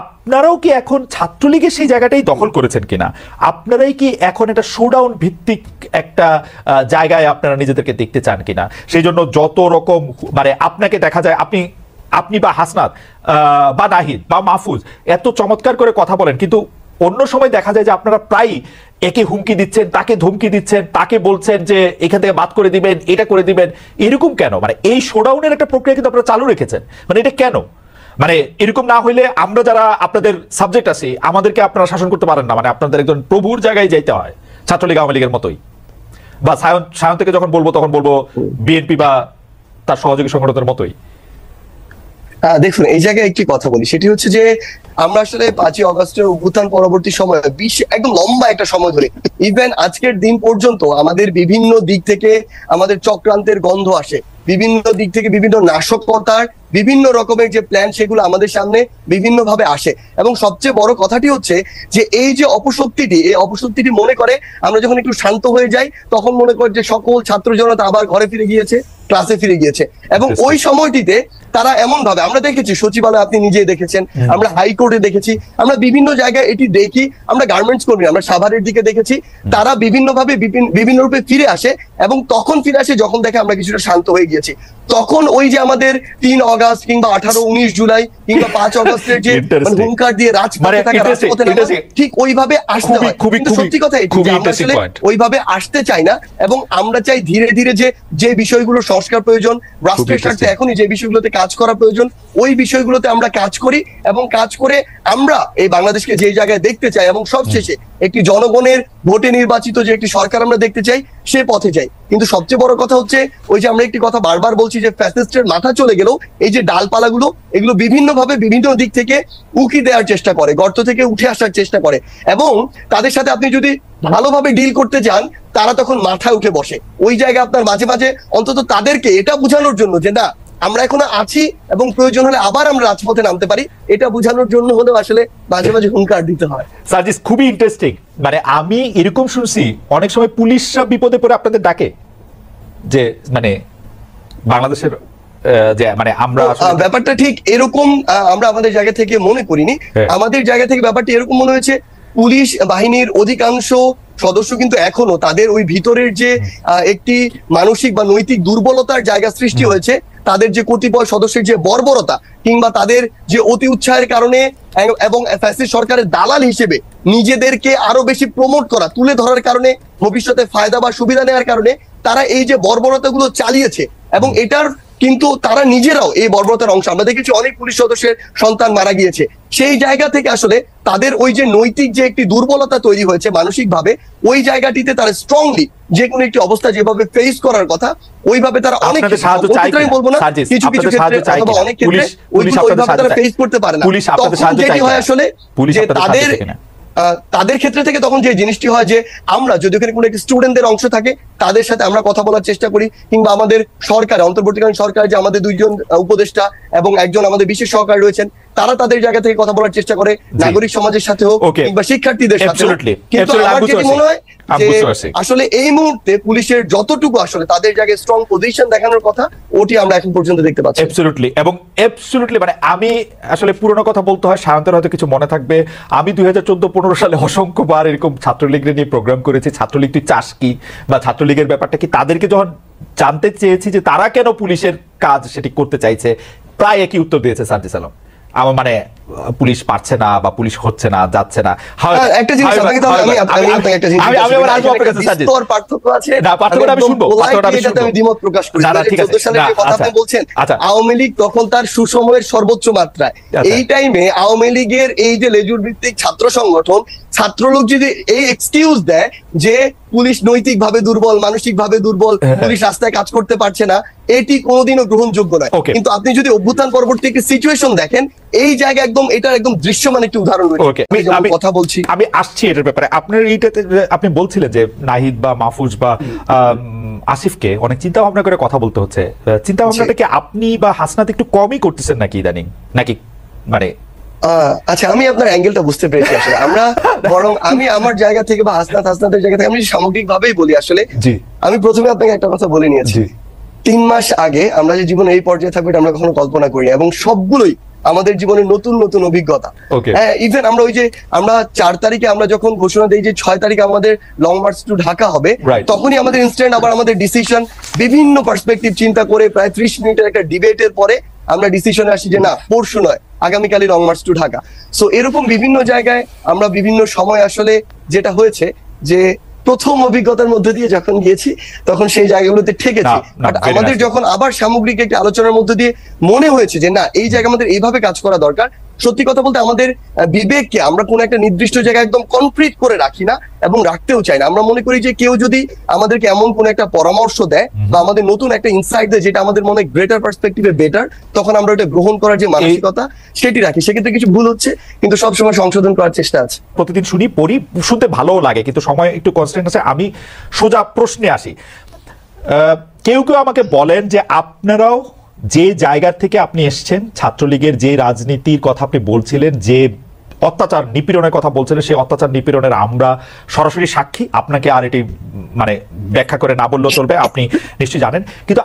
আপনারাও কি এখন ছাত্রলীগের সেই জায়গাটাই দখল করেছেন কিনা? আপনারাই কি এখন একটা শোডাউন ভিত্তিক একটা জায়গায় আপনারা নিজেদেরকে দেখতে চান কিনা? সেই জন্য যত রকম মানে আপনাকে দেখা যায় আপনি বা হাসনাত বা নাহিদ বা মাহফুজ এত চমৎকার করে কথা বলেন, কিন্তু অন্য সময় দেখা যায় যে আপনারা প্রায় একে হুমকি দিচ্ছেন, তাকে ধমকি দিচ্ছেন, তাকে বলছেন যে এখান থেকে বাদ করে দিবেন, এটা করে দিবেন। এরকম কেন? মানে এই শোডাউনের একটা প্রক্রিয়া কিন্তু আপনারা চালু রেখেছেন, মানে এটা কেন? মানে এরকম না হইলে আমরা যারা আপনাদের সাবজেক্ট আছি আমাদেরকে আপনারা শাসন করতে পারেন না, মানে আপনাদের একজন প্রভুর জায়গায় যাইতে হয়, ছাত্রলীগ আওয়ামী লীগের মতোই। বা সায়ন থেকে যখন বলবো তখন বলবো বিএনপি বা তার সহযোগী সংগঠনের মতোই। দেখুন, এই জায়গায় একটি কথা বলি, সেটি হচ্ছে যে আমরা আসলে 5ই অগস্টের অভ্যুত্থান পরবর্তী সময় একদম লম্বা একটা সময় ধরে ইভেন আজকের দিন পর্যন্ত আমাদের বিভিন্ন দিক থেকে আমাদের চক্রান্তের গন্ধ আসে, বিভিন্ন দিক থেকে বিভিন্ন নাশকতার বিভিন্ন রকমের যে প্ল্যান সেগুলো আমাদের সামনে বিভিন্ন ভাবে আসে। এবং সবচেয়ে বড় কথাটি হচ্ছে যে এই যে অপশক্তিটি মনে করে আমরা যখন একটু শান্ত হয়ে যাই তখন মনে করে যে সকল ছাত্র জনতা আবার ঘরে ফিরে গিয়েছে, ক্লাসে ফিরে গিয়েছে। এবং ওই সময়টিতে তারা এমন ভাবে, আমরা দেখেছি সচিবালয়, আপনি নিজেই দেখেছেন, আমরা হাইকোর্টে দেখেছি, আমরা বিভিন্ন জায়গায় এটি দেখি, আমরা গার্মেন্টস কর্মী, আমরা সাভারের দিকে দেখেছি, তারা বিভিন্ন ভাবে বিভিন্ন রূপে ফিরে আসে। এবং তখন ফিরে আসে যখন দেখে আমরা কিছুটা শান্ত হয়ে গিয়েছি, তখন ওই যে আমাদের 3 অগস্ট কিংবা 18-19 জুলাই কিংবা 5 অগস্টের যে হুঙ্কার দিয়ে রাজপথে থাকা, ঠিক ওইভাবে আসতে হয়। কিন্তু সত্যি কথা এটি যে আমরা আসলে ওইভাবে আসতে চাই না, এবং আমরা চাই ধীরে ধীরে যে বিষয়গুলো সংস্কার প্রয়োজন, রাষ্ট্রের স্বার্থে এখনই যে বিষয়গুলোতে কাজ করা প্রয়োজন ওই বিষয়গুলোতে আমরা কাজ করি, এবং কাজ করে আমরা এই বাংলাদেশকে যে জায়গায় দেখতে চাই এবং সবশেষে একটি জনগণের ভোটে নির্বাচিত যে একটি সরকার আমরা দেখতে চাই সে পথে যাই। কিন্তু সবচেয়ে বড় কথা হচ্ছে ওই যে আমরা একটি কথা বারবার বলছি যে ফ্যাসিস্টের মাথা চলে গেলেও এই যে ডালপালাগুলো এগুলো বিভিন্নভাবে বিভিন্ন দিক থেকে উকি দেওয়ার চেষ্টা করে, গর্ত থেকে উঠে আসার চেষ্টা করে, এবং তাদের সাথে আপনি যদি ভালোভাবে ডিল করতে যান তারা তখন মাথায় উঠে বসে। ওই জায়গায় আপনার মাঝে মাঝে অন্তত তাদেরকে এটা বোঝানোর জন্য যে না আমরা এখনো আছি এবং প্রয়োজন হলে আবার আমরা রাজপথে নামতে পারি, এটা বোঝানোর জন্য হলেও আসলে মাঝে মাঝে হুঙ্কার দিতে হয়। সার্জিস, খুবই ইন্টারেস্টিং। মানে আমি এরকম শুনছি অনেক সময় পুলিশরা বিপদে পড়ে আপনাদের ডাকে, যে মানে বাংলাদেশের যে মানে আমরা ব্যাপারটা ঠিক এরকম আমরা আমাদের জায়গা থেকে মনে করিনি। আমাদের জায়গা থেকে ব্যাপারটা এরকম মনে হয়েছে পুলিশ বাহিনীর অধিকাংশ সদস্য কিন্তু এখনো তাদের ওই ভিতরের যে একটি মানসিক বা নৈতিক দুর্বলতার জায়গা সৃষ্টি হয়েছে, তাদের যে কতিপয় সদস্যের যে বর্বরতা কিংবা তাদের যে অতি উৎসাহের কারণে এবং ফ্যাসিস্ট সরকারের দালাল হিসেবে নিজেদেরকে আরো বেশি প্রমোট করা, তুলে ধরার কারণে, ভবিষ্যতে ফায়দা বা সুবিধা নেওয়ার কারণে তারা এই যে বর্বরতাগুলো চালিয়েছে, এবং এটার কিন্তু তারা নিজেরাও এই বর্বরতার অংশ। আমরা দেখেছি অনেক পুলিশ সদস্যের সন্তান মারা গিয়েছে। সেই জায়গা থেকে আসলে তাদের ওই যে নৈতিক যে একটি দুর্বলতা তৈরি হয়েছে মানসিক ভাবে, ওই জায়গাটিতে তারা স্ট্রংলি যে কোনো একটি অবস্থা যেভাবে ফেস করার কথা ওইভাবে তারা অনেক বলবো না, কিছু কিছু ক্ষেত্রে অথবা অনেক ক্ষেত্রে ওইভাবে তারা ফেস করতে পারে না। তখন যেটি হয় আসলে যে তাদের ক্ষেত্রে থেকে তখন যে জিনিসটি হয় যে আমরা যদি ওখানে কোনো একটি স্টুডেন্টদের অংশ থাকে তাদের সাথে আমরা কথা বলার চেষ্টা করি, কিংবা আমাদের সরকার, অন্তর্বর্তীকালীন সরকার যে আমাদের 2 জন উপদেষ্টা এবং একজন আমাদের বিশেষ সহকারী রয়েছেন, তারা তাদের জায়গা থেকে কথা বলার চেষ্টা করে, নাগরিক সমাজের সাথে হোক কিংবা শিক্ষার্থীদের সাথে। কিন্তু আমার যেটি মনে হয় যে আসলে এই মুহূর্তে পুলিশের যতটুকু আসলে তাদের জায়গায় স্ট্রং পজিশন দেখানোর কথা ওটি আমরা এখন পর্যন্ত দেখতে পাচ্ছি। অ্যাবসলিউটলি, এবং অ্যাবসলিউটলি মানে আমি আসলে পুরনো কথা বলতে হয়, সায়ন্তের হয়তো কিছু মনে থাকবে, আমি 2014-15 সালে অসংখ্যবার এরকম ছাত্রলীগের নিয়ে প্রোগ্রাম করেছি। ছাত্রলীগ তুই চাস কি বা ছাত্রলীগের ব্যাপারটা কি, তাদেরকে যখন জানতে চেয়েছি যে তারা কেন পুলিশের কাজ সেটি করতে চাইছে, প্রায় একই উত্তর দিয়েছে সার্জিস আলম, আমার মানে পুলিশ পারছে না বা পুলিশ হচ্ছে না, যাচ্ছে না। একটা জিনিস পার্থক্য আছে, আমি দ্বিমত প্রকাশ করি। 14 সালের যে কথা আপনি বলছেন, আওয়ামী লীগ তখন তার সুসময়ের সর্বোচ্চ মাত্রায়, এই টাইমে আওয়ামী লীগের এই যে লেজুর ভিত্তিক ছাত্র সংগঠন, ছাত্রলোক যদি এই এক্সকিউজ দেয় যে পুলিশ নৈতিক ভাবে দুর্বল, মানসিক ভাবে দুর্বল, পুলিশ রাস্তায় কাজ করতে পারছে না, এটি কোনোদিনও গ্রহণযোগ্য নয়। কিন্তু আপনি যদি অভ্যুত্থান পরবর্তী একটি সিচুয়েশন দেখেন, এই জায়গা একদম এটার একদম দৃশ্যমান একটি উদাহরণ রয়েছে। কথা বলছি, আমি আসছি এটার ব্যাপারে। আপনার এইটাতে আপনি বলছিলেন যে নাহিদ বা মাহফুজ বা আসিফকে অনেক চিন্তা ভাবনা করে কথা বলতে হচ্ছে, চিন্তা ভাবনাটা কি আপনি বা হাসনাত একটু কমই করতেছেন নাকি ইদানিং, নাকি মানে? আচ্ছা, আমি আপনার অ্যাঙ্গেলটা বুঝতে পেরেছি। আসলে আমরা বরং আমি আমার জায়গা থেকে বা হাসনাতের জায়গা থেকে আমি সামগ্রিক ভাবেই বলি। আসলে আমি প্রথমে আপনাকে একটা কথা বলে নিয়েছি, 3 মাস আগে আমরা যে জীবনে এই পর্যায়ে থাকবো এটা আমরা কখনো কল্পনা করি, এবং সবগুলোই আমাদের জীবনে নতুন নতুন অভিজ্ঞতা। হ্যাঁ, ইভেন আমরা ওই যে আমরা 4 তারিখে আমরা যখন ঘোষণা দিই যে 6 তারিখে আমাদের লং মার্চ টু ঢাকা হবে, তখনই আমাদের ইনস্ট্যান্ট আবার আমাদের ডিসিশন বিভিন্ন পার্সপেক্টিভ চিন্তা করে প্রায় 30 মিনিটের একটা ডিবেটের পরে আমরা ডিসিশনে আসি যে না, পরশু নয়, আগামীকালই long march to Dhaka. So এরকম বিভিন্ন জায়গায় আমরা বিভিন্ন সময় আসলে যেটা হয়েছে যে প্রথম অভিজ্ঞতার মধ্যে দিয়ে যখন গিয়েছি তখন সেই জায়গাগুলোতে ঠেকেছি, বাট আমাদের যখন আবার সামগ্রিক একটা আলোচনার মধ্যে দিয়ে মনে হয়েছে যে না, এই জায়গা আমাদের এইভাবে কাজ করা দরকার। সত্যি কথা বলতে আমাদের বিবেককে আমরা কোন একটা নির্দিষ্ট জায়গায় একদম কনক্রিট করে রাখি না এবং রাখতেও চাই না। আমরা মনে করি যে কেউ যদি আমাদেরকে এমন কোন একটা পরামর্শ দেয় বা আমাদের নতুন একটা ইনসাইট দেয় যেটা আমাদের মনে গ্রেটার পার্সপেক্টিভে বেটার, তখন আমরা ওটা গ্রহণ করার যে মানসিকতা সেটি রাখি। সেক্ষেত্রে কিছু ভুল হচ্ছে, কিন্তু সবসময় সংশোধন করার চেষ্টা আছে। প্রতিদিন শুনি, পড়ি, শুনতে ভালোও লাগে, কিন্তু সময় একটু কনস্ট্যান্ট আছে। আমি সোজা প্রশ্নে আসি। কেউ কেউ আমাকে বলেন যে আপনারাও যে জায়গা থেকে আপনি এসছেন, ছাত্রলীগের যে রাজনীতির কথা আপনি বলছিলেন, যে অত্যাচার নিপীড়নের কথা বলছিলেন, সেই অত্যাচার নিপীড়নের আমরা সরাসরি সাক্ষী। আপনাকে আর এটি মানে ব্যাখ্যা করে না বললেও চলবে, আপনি নিশ্চয়ই জানেন। কিন্তু